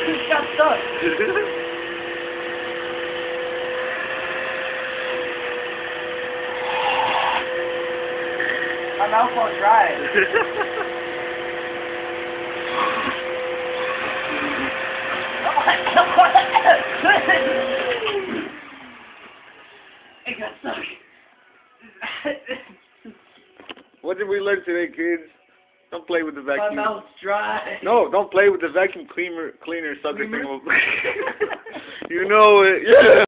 It got stuck. My mouth won't dry. It got stuck. What did we learn today, kids? Don't play with the vacuum. My mouth's dry. No, don't play with the vacuum cleaner sucker thing. You know it. Yeah.